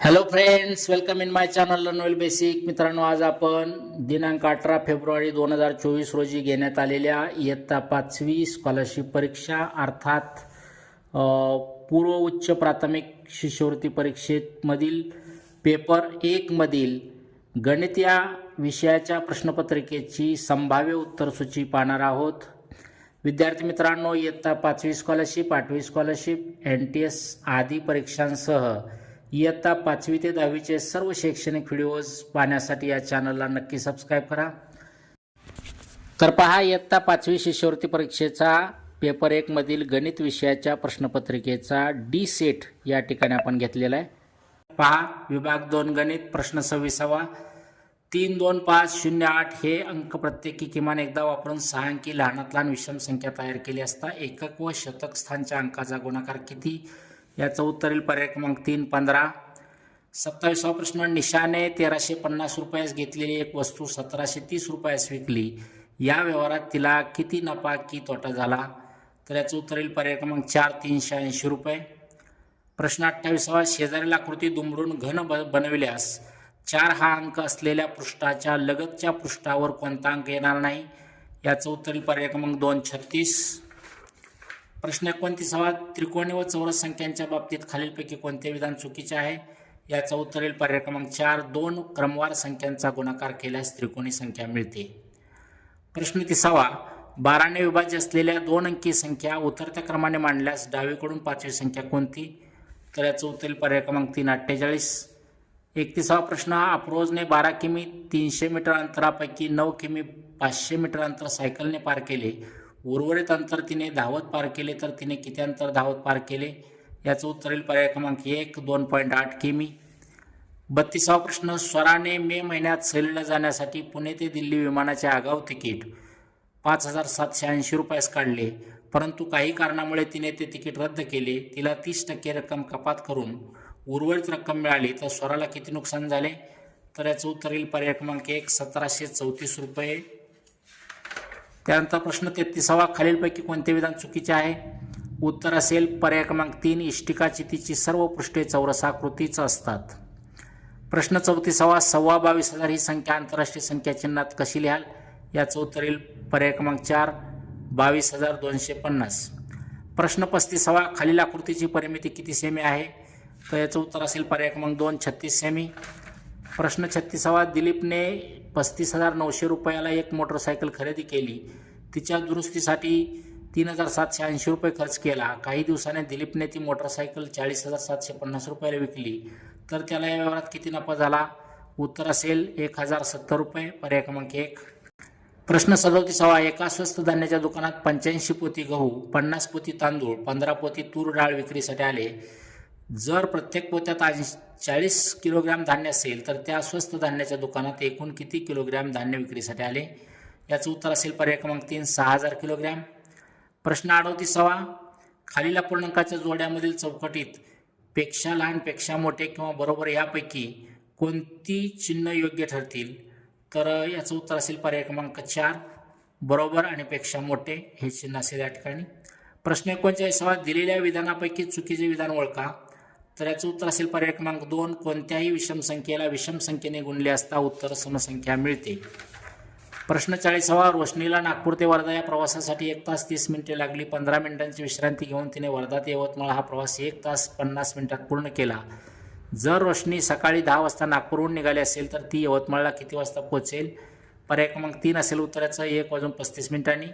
Hello friends, welcome in my channel learn basic. मित्रांनो, आज आपण दिनांक 18 फेब्रुवारी 2024 रोजी घेण्यात आलेल्या इयत्ता 5वी स्कॉलरशिप परीक्षा अर्थात पूर्व उच्च प्राथमिक शिष्यवृत्ती परीक्षेमधील पेपर 1 मधील गणित या विषयाच्या प्रश्नपत्रिकेची संभाव्य उत्तरसूची पाहणार आहोत. विद्यार्थी मित्रांनो, इयत्ता 5वी स्कॉलरशिप, 8वी स्कॉलरशिप, NTS आदी परीक्षांसह इयत्ता 5वी ते 10वीचे सर्व शैक्षणिक व्हिडिओज पाहण्यासाठी या चॅनलला नक्की सबस्क्राईब करा. तर पहा, इयत्ता 5वी शिष्यवृत्ती परीक्षेचा पेपर 1 मधील गणित विषयाच्या प्रश्नपत्रिकेचा डी सेट या ठिकाणी आपण घेतलेला आहे. पहा, विभाग 2 गणित, प्रश्न 26वा. 3, 2, 5, 0, 8 हे अंक प्रत्येकी किमान एकदा वापरून 6 अंकी लहानात लहान विषम संख्या तयार केली असता एकक व शतक स्थानच्या अंकाचा गुणाकार किती? याचं उत्तर येईल पर्याय क्रमांक 3, 15. 27वा प्रश्न. निशाने 1350 रुपयास घेतलेली एक वस्तू 1730 रुपयास विकली. या व्यवहारात तिला किती नफा की तोटा झाला? तर याचं उत्तर येईल पर्याय क्रमांक 4, 380 रुपये. प्रश्न 28वा. शेजारील आकृती दुमडून घन बनविल्यास 4 हा अंक असलेल्या पृष्ठाच्या लगतच्या पृष्ठावर कोणता अंक येणार नाही? याचं उत्तर येईल पर्याय क्रमांक 2, 36. प्रश्न 29वा. त्रिकोणी व चौरस संख्यांच्या बाबतीत खालीलपैकी कोणते विधान चुकीचे आहे? याचं उत्तर येईल पर्याय क्रमांक 4, 2 क्रमवार संख्यांचा गुणाकार केल्यास त्रिकोणी संख्या मिळते. प्रश्न 30वा. 12ने विभाज्य असलेल्या 2 अंकी संख्या उतरत्या क्रमाने मांडल्यास डावीकडून 5वी संख्या कोणती? तर याचं उत्तर येईल पर्याय क्रमांक 3, 48. 31वा प्रश्न. अफरोजने 12 किमी 300 मीटर अंतरापैकी 9 किमी 500 मीटर अंतर सायकलने पार केले. उर्वरित अंतर तिने धावत पार केले, तर तिने किती अंतर धावत पार केले? याचं उत्तर येईल पर्याय क्रमांक 1, 2.8 किमी. 32वा प्रश्न. स्वराने मे महिन्यात सहलीला जाण्यासाठी पुणे ते दिल्ली विमानाचे आगाऊ तिकीट 5780 रुपयास काढले, परंतु काही कारणामुळे तिने ते तिकीट रद्द केले. तिला 30% रक्कम कपात करून उर्वरित रक्कम मिळाली, तर स्वराला किती नुकसान झाले? तर याचं उत्तर येईल पर्याय क्रमांक 1, 1734 रुपये. त्यानंतर प्रश्न 33वा. खालीलपैकी कोणते विधान चुकीचे आहे? उत्तर असेल पर्याय क्रमांक 3, इष्टिका चितीची सर्व पृष्ठे चौरसाकृतीच असतात. प्रश्न 34वा. 22,500 ही संख्या आंतरराष्ट्रीय संख्या चिन्हात कशी लिहाल? याचं उत्तर येईल पर्याय क्रमांक 4, 22,250. प्रश्न 35वा. खालील आकृतीची परिमिती किती सेमी आहे? तर याचं उत्तर असेल पर्याय क्रमांक 2, 36 सेमी. प्रश्न 36वा. दिलीपने 35,900 रुपयाला एक मोटरसायकल खरेदी केली. तिच्या दुरुस्तीसाठी 3,780 रुपये खर्च केला. काही दिवसाने दिलीपने ती मोटरसायकल 40,750 रुपयाला विकली, तर त्याला या व्यवहारात किती नफा झाला? उत्तर असेल 1,070 रुपये, पर्याय क्रमांक 1. प्रश्न 37वा. एका स्वस्त धान्याच्या दुकानात 85 पोती गहू, 50 पोती तांदूळ, 15 पोती तूर डाळ विक्रीसाठी आले. जर प्रत्येक पोत्यात 40 किलोग्रॅम धान्य असेल, तर त्या स्वस्त धान्याच्या दुकानात एकूण किती किलोग्रॅम धान्य विक्रीसाठी आले? याचं उत्तर असेल पर्याय क्रमांक 3, 6,000 किलोग्रॅम. प्रश्न 38वा. खालील अपूर्णांकाच्या जोड्यामधील चौकटीत पेक्षा लहान, पेक्षा मोठे किंवा बरोबर यापैकी कोणती चिन्ह योग्य ठरतील? तर याचं उत्तर असेल पर्याय क्रमांक 4, बरोबर आणि पेक्षा मोठे हे चिन्ह असेल या ठिकाणी. प्रश्न 39वा. दिलेल्या विधानापैकी चुकीचे विधान ओळखा. तर याचं उत्तर असेल पर्याय क्रमांक 2, कोणत्याही विषम संख्येला विषम संख्येने गुणले असता उत्तर समसंख्या मिळते. प्रश्न 40वा. रोशनीला नागपूर ते वर्धा या प्रवासासाठी 1 तास 30 मिनिटे लागली. 15 मिनिटांची विश्रांती घेऊन तिने वर्धा ते यवतमाळ हा प्रवास 1 तास 50 मिनिटात पूर्ण केला. जर रोशनी सकाळी 10 वाजता नागपूरहून निघाली असेल, तर ती यवतमाळला किती वाजता पोहोचेल? पर्याय क्रमांक 3 असेल उत्तराचं 1:35 मिनिटांनी.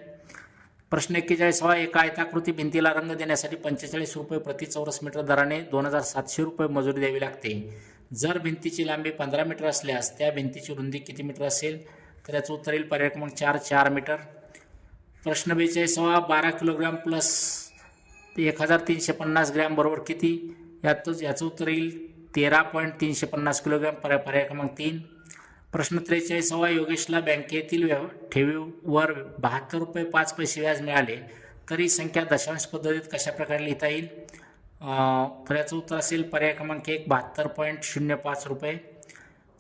प्रश्न 41वा. एका आयताकृती भिंतीला रंग देण्यासाठी 45 रुपये प्रति चौरस मीटर दराने 2,700 रुपये मजुरी द्यावी लागते. जर भिंतीची लांबी 15 मीटर असल्यास त्या भिंतीची रुंदी किती मीटर असेल? तर याचं उत्तर येईल पर्याय क्रमांक 4, 4 मीटर. प्रश्न 42वा. 12 किलोग्रॅम प्लस 1,350 ग्रॅम बरोबर किती? याचं उत्तर येईल 13.350 किलोग्रॅम, पर्याय क्रमांक 3. प्रश्न 43वा. योगेशला बँकेतील ठेवीवर 72 रुपये 5 पैसे व्याज मिळाले, तर ही संख्या दशांश पद्धतीत कशा प्रकारे लिहिता येईल? तर याचं उत्तर असेल पर्याय क्रमांक 1, 72.05 रुपये.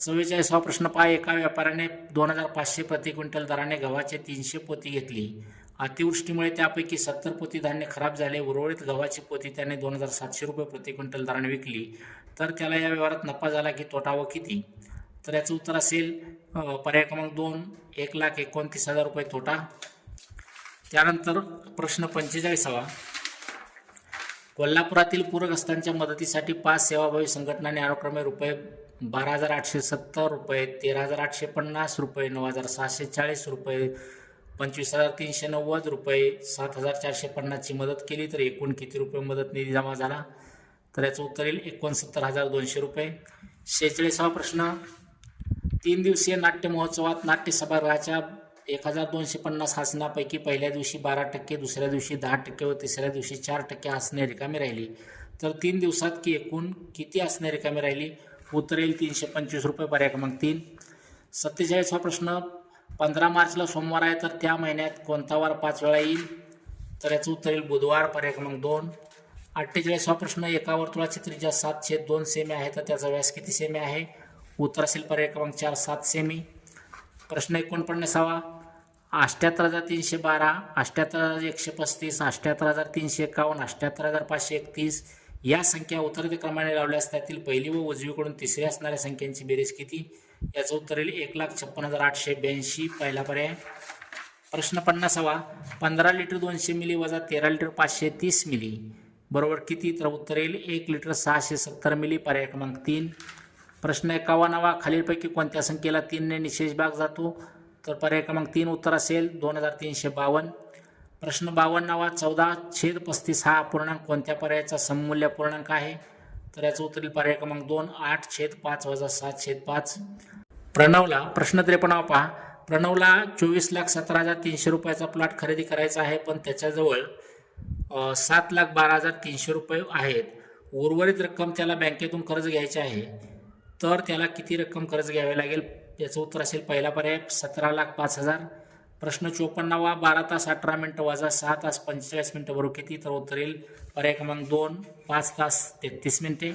44वा प्रश्न पहा. एका व्यापाऱ्याने 2,500 प्रति क्विंटल दराने गव्हाचे 300 पोती घेतली अतिवृष्टीमुळे त्यापैकी 70 पोती धान्य खराब झाले. उर्वरित गव्हाची पोती त्याने 2700 रुपये प्रति क्विंटल दराने विकली. तर त्याला या व्यवहारात नफा झाला की तोटा व किती? तर याचं उत्तर असेल पर्याय क्रमांक 2, 1,29,000 रुपये तोटा. त्यानंतर प्रश्न 45वा. कोल्हापुरातील पूरग्रस्तांच्या मदतीसाठी 5 सेवाभावी संघटनांनी अनुक्रमे रुपये 12,870 रुपये, 13,850 रुपये, 9,640 रुपये, 25,390 रुपये, 7,450 ची मदत केली. तर एकूण किती रुपये मदत निधी जमा झाला? तर याचं उत्तर येईल 69,200 रुपये. 46वा प्रश्न. 3 दिवसीय नाट्य महोत्सवात नाट्य सभागृहाच्या 1,250 आसनापैकी पहिल्या दिवशी 12%, दुसऱ्या दिवशी 10% व तिसऱ्या दिवशी 4% आसने रिकामी राहिली. तर 3 दिवसात की एकूण किती आसने रिकामी राहिली? उत्तर येईल 325 रुपये. पर्याय क्रमांक 3. 47वा प्रश्न. 15 मार्चला सोमवार आहे, तर त्या महिन्यात कोणता वार 5 वेळा येईल? तर याचं उत्तर येईल बुधवार. पर्याय क्रमांक 2. 48वा प्रश्न. एका वर्तुळाची त्रिज्या 7/2 सेमी आहे, तर त्याचा व्यास किती सेमी आहे? उत्तर असेल पर्याय क्रमांक 4, 7 सेमी. प्रश्न 49वा. 78,312, 78,135, 78,351, 78,531 या संख्या उतरते क्रमाने लावल्यास त्यातील पहिली व उजवीकडून तिसरी असणाऱ्या संख्यांची बेरीज किती? याचं उत्तर येईल 1,56,882. पहिला पर्याय. प्रश्न 50वा. 15 लिटर 200 मिली वजा 13 लिटर 530 मिली बरोबर किती? तर उत्तर येईल 1 लिटर 670 मिली. पर्याय क्रमांक 3. प्रश्न 51वा. खालीलपैकी कोणत्या संख्येला 3 ने निशेष भाग जातो? तर पर्याय क्रमांक 3 उत्तर असेल 2,352. प्रश्न 52वा. 14/35 हा अपूर्णांक कोणत्या पर्यायाचा सममूल्य पूर्णांक आहे? तर याचं उत्तर येईल पर्याय क्रमांक 2, 8/5 वजा 7/5. प्रणवला. प्रश्न 53वा पहा. प्रणवला 24,17,300 रुपयाचा प्लॉट खरेदी करायचा आहे, पण त्याच्याजवळ 7,12,300 रुपये आहेत. उर्वरित रक्कम त्याला बँकेतून कर्ज घ्यायचे आहे, तर त्याला किती रक्कम कर्ज घ्यावे लागेल? याचं उत्तर असेल पहिला पर्याय 17,05,000. प्रश्न 54वा. 12 तास 18 मिनिटं वजा 6 तास 45 मिनिटं बरोबर किती? तर उत्तर येईल पर्याय क्रमांक 2, 5 तास 33 मिनिटे.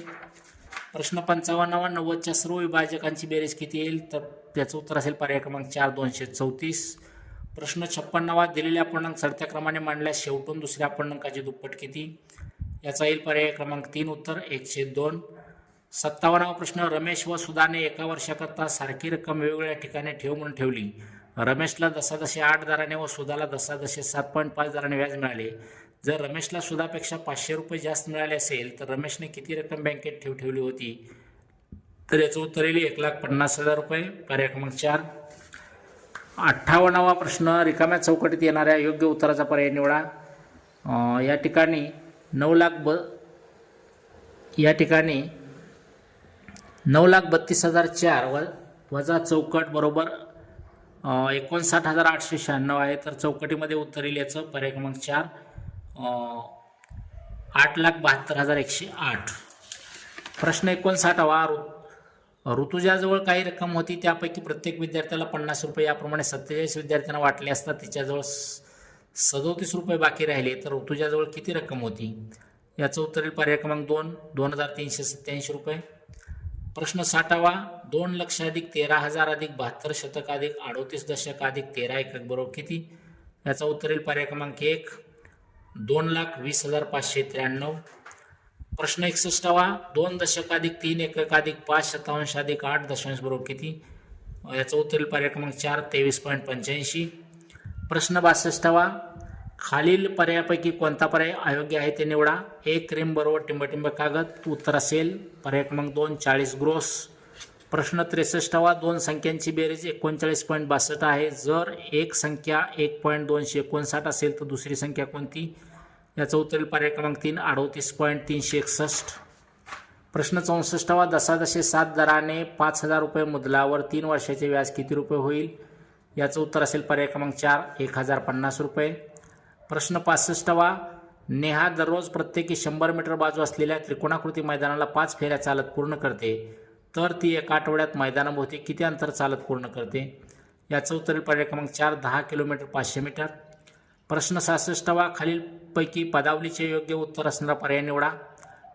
प्रश्न 55वा. 90च्या सर्व विभाजकांची बेरीज किती येईल? तर त्याचं उत्तर असेल पर्याय क्रमांक 4, 234. प्रश्न 56वा. दिलेल्या अपूर्णांक चढत्या क्रमाने मांडल्यास शेवटून दुसऱ्या अपूर्णांकाची दुप्पट किती? याचा येईल पर्याय क्रमांक 3 उत्तर 1/2. 57वा प्रश्न. रमेश व सुधाने एका वर्षाकरता सारखी रक्कम वेगवेगळ्या ठिकाणी ठेव म्हणून ठेवली. रमेशला 10.8 दराने व सुधाला 10.7.5 दराने व्याज मिळाले. जर रमेशला सुधापेक्षा 500 रुपये जास्त मिळाले असेल, तर रमेशने किती रक्कम बँकेत ठेवली होती? तर याचं उत्तर येईल 1,50,000 रुपये. पर्याय क्रमांक 4. 58वा प्रश्न. रिकाम्या चौकटीत येणाऱ्या योग्य उत्तराचा पर्याय निवडा. या ठिकाणी 9,32,004 वजा चौकट बरोबर 59,896 आहे. तर चौकटीमध्ये उत्तर येईल याचं पर्याय क्रमांक 4, 8,72,108. प्रश्न 59वा. ऋतुजाजवळ काही रक्कम होती, त्यापैकी प्रत्येक विद्यार्थ्याला 50 रुपये याप्रमाणे 47 विद्यार्थ्यांना वाटले असता तिच्याजवळ 37 रुपये बाकी राहिले. तर ऋतुजाजवळ किती रक्कम होती? याचं उत्तर येईल पर्याय क्रमांक 2, 2,387 रुपये. प्रश्न 60वा. 2 लक्ष अधिक 13,000 अधिक 72 शतक अधिक 38 दशक अधिक 13 एकक बरोबर किती? याचा उत्तर येईल पर्याय क्रमांक 1, 2,20,593. प्रश्न 61वा. 2 दशक अधिक 3 एकक अधिक 5 शतांश अधिक 8 दशांश बरोबर किती? याचं उत्तर येईल पर्याय क्रमांक 4, 23.85. प्रश्न 62वा. खालील पर्यायापैकी कोणता पर्याय अयोग्य आहे ते निवडा. 1 क्रीम बरोबर टिंबटिंब कागद. उत्तर असेल पर्याय क्रमांक 2, 40 ग्रोस. प्रश्न 63वा. 2 संख्यांची बेरीज 39.62 आहे. जर एक संख्या 1.259 असेल तर दुसरी संख्या कोणती? याचं उत्तर येईल पर्याय क्रमांक 3, 38.361. प्रश्न 64वा. 10.7 दराने 5,000 रुपये मुद्दलावर 3 वर्षाचे व्याज किती रुपये होईल? याचं उत्तर असेल पर्याय क्रमांक 4, 1,050 रुपये. प्रश्न 65वा. नेहा दररोज प्रत्येकी 100 मीटर बाजू असलेल्या त्रिकोणाकृती मैदानाला 5 फेऱ्या चालत पूर्ण करते, तर ती एका आठवड्यात मैदानाभोवती किती अंतर चालत पूर्ण करते? याचं उत्तर पर्याय क्रमांक 4, 10 किलोमीटर 500 मीटर. प्रश्न 66वा. खालीलपैकी पदावलीचे योग्य उत्तर असणारा पर्याय निवडा.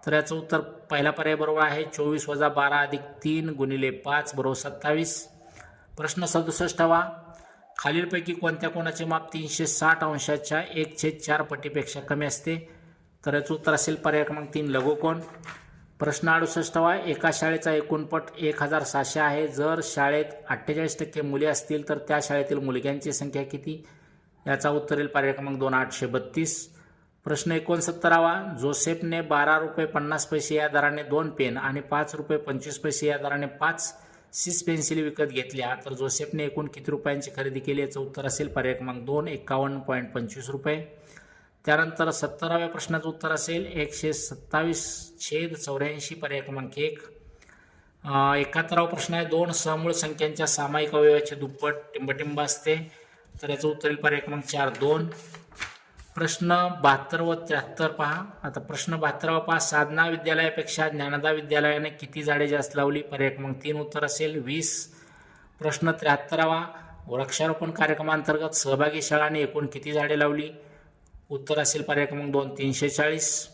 तर याचं उत्तर पहिला पर्याय बरोबर आहे. 24 वजा 12 अधिक 3 गुणिले 5 बरोबर 27. प्रश्न 67वा. खालीलपैकी कोणत्या कोणाचे माप 360 अंशाच्या 1/4 पटीपेक्षा कमी असते? तर याचं उत्तर असेल पर्याय क्रमांक 3 लघुकोन. प्रश्न 68 एका शाळेचा एकूण पट 1700 आहे. जर शाळेत 48% मुले असतील तर त्या शाळेतील मुलग्यांची संख्या किती? याचा उत्तर येईल पर्याय क्रमांक 2 832. प्रश्न 69 जोसेफने 12 रुपये 50 पैसे या दराने 2 पेन आणि 5 रुपये 25 पैसे या दराने 5 6 पेन्सिली विकत घेतल्या तर जोसेफने एकूण किती रुपयांची खरेदी केली? याचं उत्तर असेल पर्याय क्रमांक 2 51.25 रुपये. त्यानंतर 70व्या प्रश्नाचं उत्तर असेल 127/84 पर्याय क्रमांक 1. 71वा प्रश्न आहे 2 समूळ संख्यांच्या सामायिक अवयवाचे दुप्पट टिंबटिंब असते तर याचं उत्तर येईल पर्याय क्रमांक 4 2. प्रश्न 72 व 73 पहा. आता प्रश्न 72 पहा साधना विद्यालयापेक्षा ज्ञानदा विद्यालयाने किती झाडे जास्त लावली? पर्याय क्रमांक 3 उत्तर असेल 20. प्रश्न 73 वृक्षारोपण कार्यक्रमांतर्गत सहभागी शाळांनी एकूण किती झाडे लावली? उत्तर असेल पर्याय क्रमांक 2 340.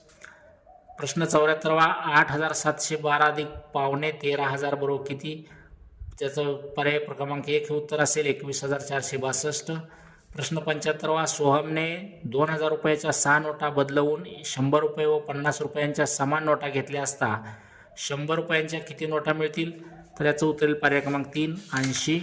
प्रश्न 74 8712 अधिक पावणे 13000 बरोबर किती? त्याचं पर्याय क्रमांक 1 हे उत्तर असेल 21462. प्रश्न 75 सोहमने 2000 रुपयाच्या 6 नोटा बदलवून 100 रुपये व 50 रुपयांच्या समान नोटा घेतल्या असता 100 रुपयांच्या किती नोटा मिळतील? तर याचं उत्तर येईल पर्याय क्रमांक 3 80.